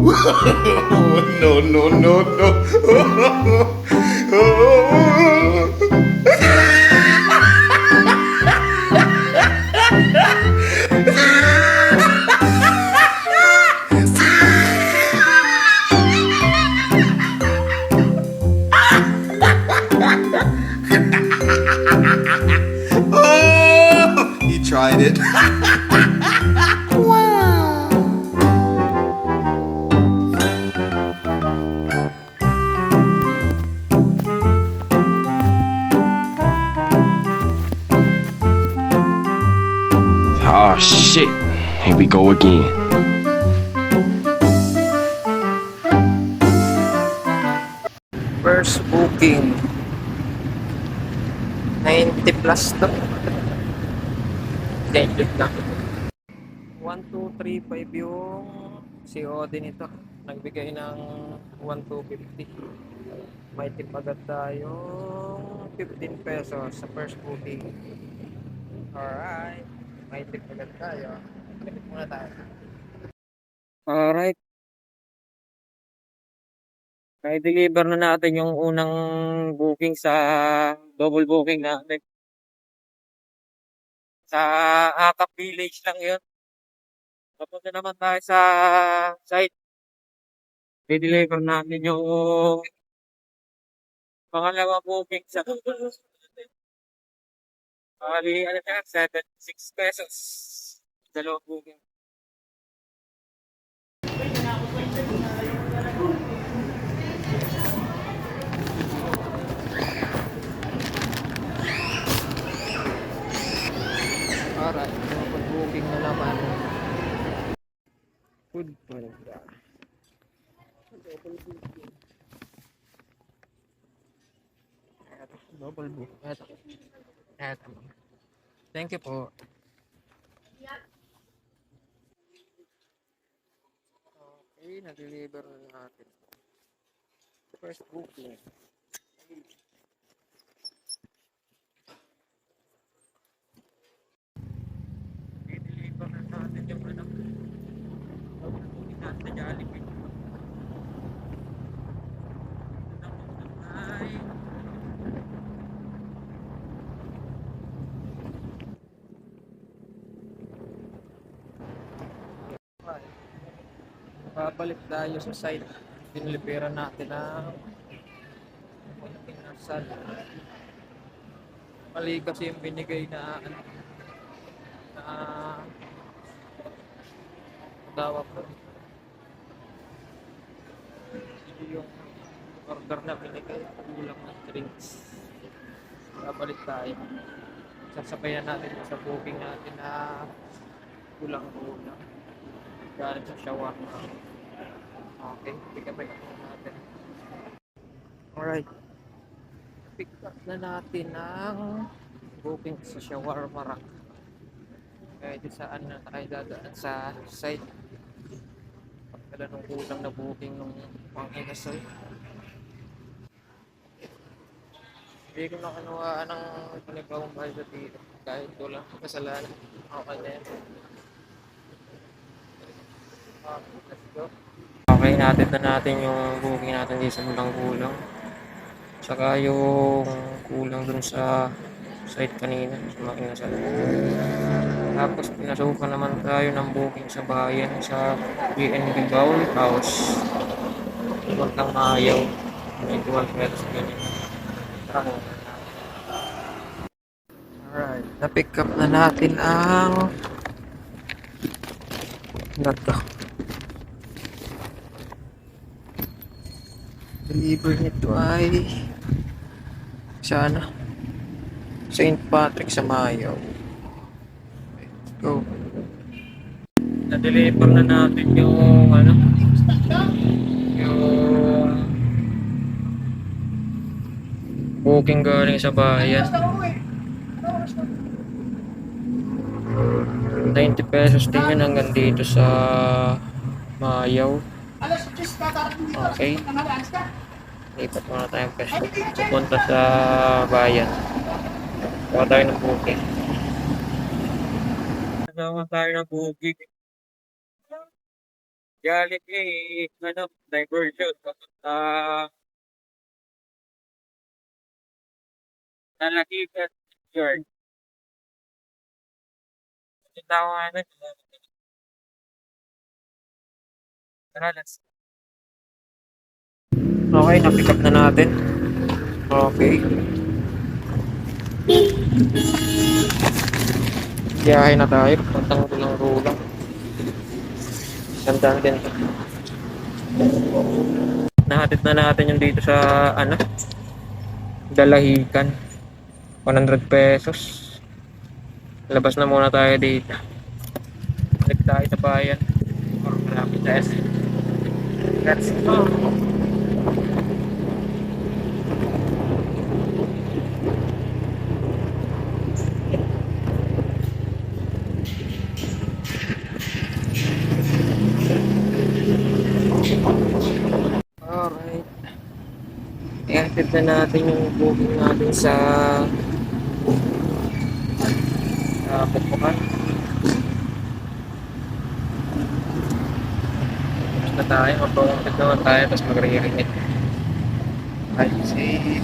No, no, no, no. You tried it. Oh shit, here we go again. First booking 90 plus to. Change it lang. 1235 yung COD nito. Nagbigay ng 1250. May tip agad tayong 15 pesos sa first booking. Alright. May tip agad tayo. Click muna tayo. Alright. May-deliver na natin yung unang booking sa double booking natin. Sa Akap Village lang yun. Papunta naman tayo sa site. I-deliver natin yung pangalawa booking sa bali, ano na, 76 pesos. Dalawang booking. Alright, double booking na naman. Good pala. Double booking. Eto, double book. Eto. Eto. Thank you po. Okay, na-deliver na natin. First booking. I-deliver na natin yung ano. Double booking natin sa Jollibee. Ay. Babalik tayo sa site. Diniliberan natin ang pinasal. Mali kasi yung binigay na tawag ko. Hindi yung order na binigay. Kulang ng drinks. Babalik tayo. Sasabayan natin sa booking natin na kulang-kulang. Galing sa shawarma. Okay, pick up natin. Alright. Pick up na natin ang booking sa shawarma rack. Kahit saan na tayo dadaan sa site. Pagkala nung kulang na booking nung pang-inasal. Hindi ko nakanuhaan ng panibawang bahay sa dito. Kahit kulang kasalanan. Okay na yan. Let's go. Okay, natin na natin yung booking natin dito sa Mulang Kulang. Tsaka yung kulang dun sa site kanina sa Makinasal. Tapos pinasukan naman tayo ng booking sa bayan sa BNB Bowl House. Huwag kang maayaw. May 12 pesos ganyan. Tara. Alright, na-pick up na natin ang deliver nito ay sana St. Patrick sa Mayo. Let's go. Na-deliver na natin yung ano, yung booking galing sa bayan. 90 pesos din yun hanggang dito sa Mayaw. Okay. Lipat muna tayong peso. Pupunta sa bayan. Kuha tayo ng booking. Kasama tayo ng booking. Galing ano, diversion. Ah, nalakitan. Yard. Tinawanan. Tara, let's. Okay, na-pick up na natin. Okay. Biyahe na tayo. Pantang rulang-rulang. Gandaan din. Nahatid na natin yung dito sa, ano, Dalahican. 100 pesos. Labas na muna tayo dito. Balik tayo sa bayan. Or malapit sa SM. Let's go. Alright. I-active na natin yung booking natin sa Pukpukan. Tapos na tayo. Mag-active naman tayo. Tapos magre-read. I see.